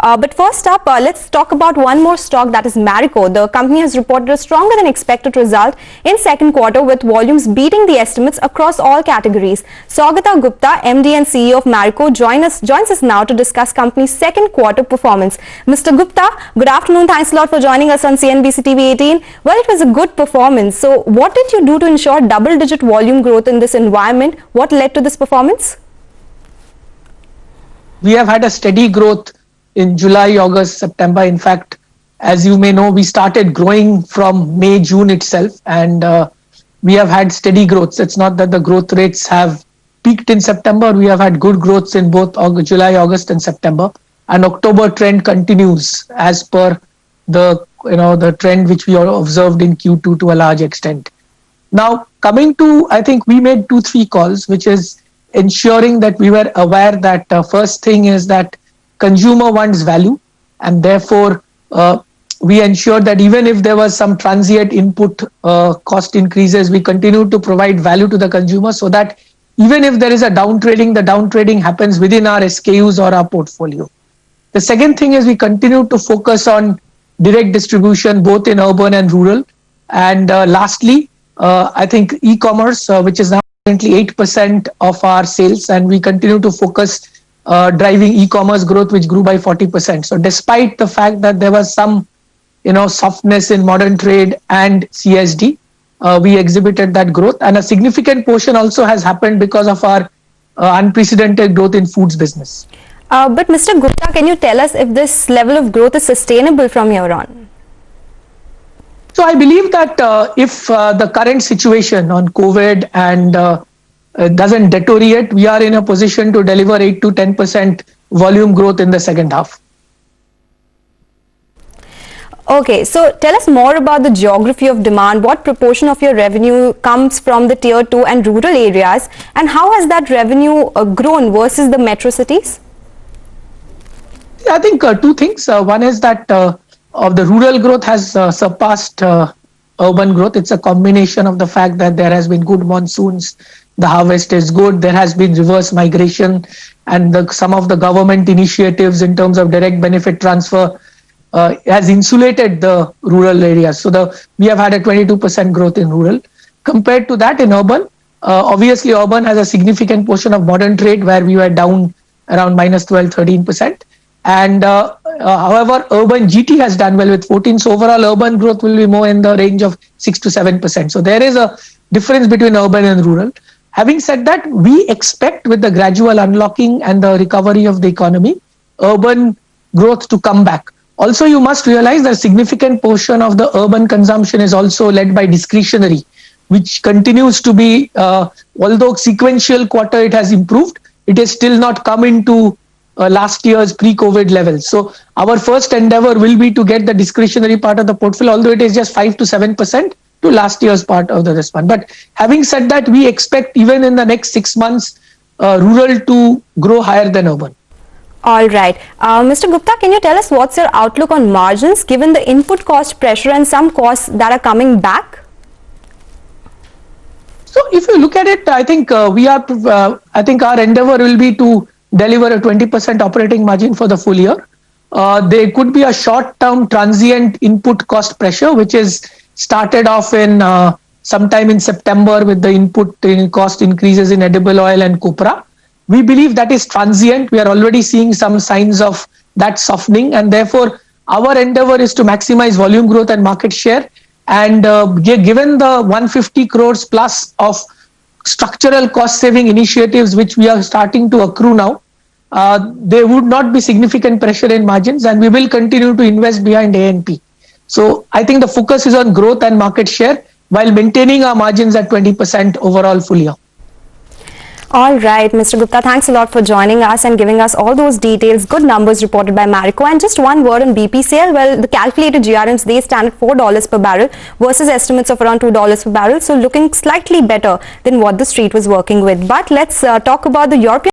But first up, let's talk about one more stock, that is Marico. The company has reported a stronger than expected result in second quarter with volumes beating the estimates across all categories. Saugata Gupta, MD and CEO of Marico, joins us now to discuss company's second quarter performance. Mr. Gupta, good afternoon. Thanks a lot for joining us on CNBC TV 18. Well, it was a good performance. So what did you do to ensure double-digit volume growth in this environment? What led to this performance? We have had a steady growth in July, August, September. In fact, as you may know, we started growing from May, June itself, and we have had steady growths. It's not that the growth rates have peaked in September. We have had good growths in both July, August, and September. And October trend continues as per the trend which we observed in Q2 to a large extent. Now, coming to, I think we made 2-3 calls, which is ensuring that we were aware that first thing is that consumer wants value, and therefore we ensured that even if there was some transient input cost increases, we continued to provide value to the consumer so that even if there is a downtrading, the downtrading happens within our SKUs or our portfolio. The second thing is we continue to focus on direct distribution both in urban and rural. And lastly, I think e-commerce, which is now currently 8% of our sales, and we continue to focus driving e-commerce growth, which grew by 40%. So despite the fact that there was some softness in modern trade and CSD, we exhibited that growth, and a significant portion also has happened because of our unprecedented growth in foods business. But Mr. Gupta, can you tell us if this level of growth is sustainable from here on? So I believe that if the current situation on COVID and doesn't deteriorate, we are in a position to deliver 8 to 10% volume growth in the second half. Okay, so tell us more about the geography of demand. What proportion of your revenue comes from the tier 2 and rural areas, and how has that revenue grown versus the metro cities? I think two things. One is that of the rural growth has surpassed urban growth. It's a combination of the fact that there has been good monsoons, the harvest is good, there has been reverse migration, and some of the government initiatives in terms of direct benefit transfer has insulated the rural areas. So we have had a 22% growth in rural. Compared to that in urban, obviously urban has a significant portion of modern trade where we were down around minus 12-13%. And however, urban GT has done well with 14. So overall urban growth will be more in the range of 6 to 7%. So there is a difference between urban and rural. Having said that, we expect with the gradual unlocking and the recovery of the economy, urban growth to come back. Also, you must realize that a significant portion of the urban consumption is also led by discretionary, which continues to be, although sequential quarter it has improved, it is still not come into last year's pre-COVID levels. So our first endeavor will be to get the discretionary part of the portfolio, although it is just 5 to 7% to last year's part of the response. But having said that, we expect even in the next 6 months, rural to grow higher than urban. All right. Mr. Gupta, can you tell us what's your outlook on margins given the input cost pressure and some costs that are coming back? So if you look at it, I think I think our endeavor will be to deliver a 20% operating margin for the full year. There could be a short-term transient input cost pressure, which is started off in sometime in September with the input cost increases in edible oil and copra. We believe that is transient. We are already seeing some signs of that softening, and therefore our endeavor is to maximize volume growth and market share. And given the 150 crores plus of structural cost saving initiatives which we are starting to accrue now, there would not be significant pressure in margins, and we will continue to invest behind A&P. So I think the focus is on growth and market share while maintaining our margins at 20% overall full year. All right, Mr. Gupta, thanks a lot for joining us and giving us all those details. Good numbers reported by Marico. And just one word on BPCL. Well, the calculated GRMs, they stand at $4 per barrel versus estimates of around $2 per barrel. So looking slightly better than what the street was working with. But let's talk about the European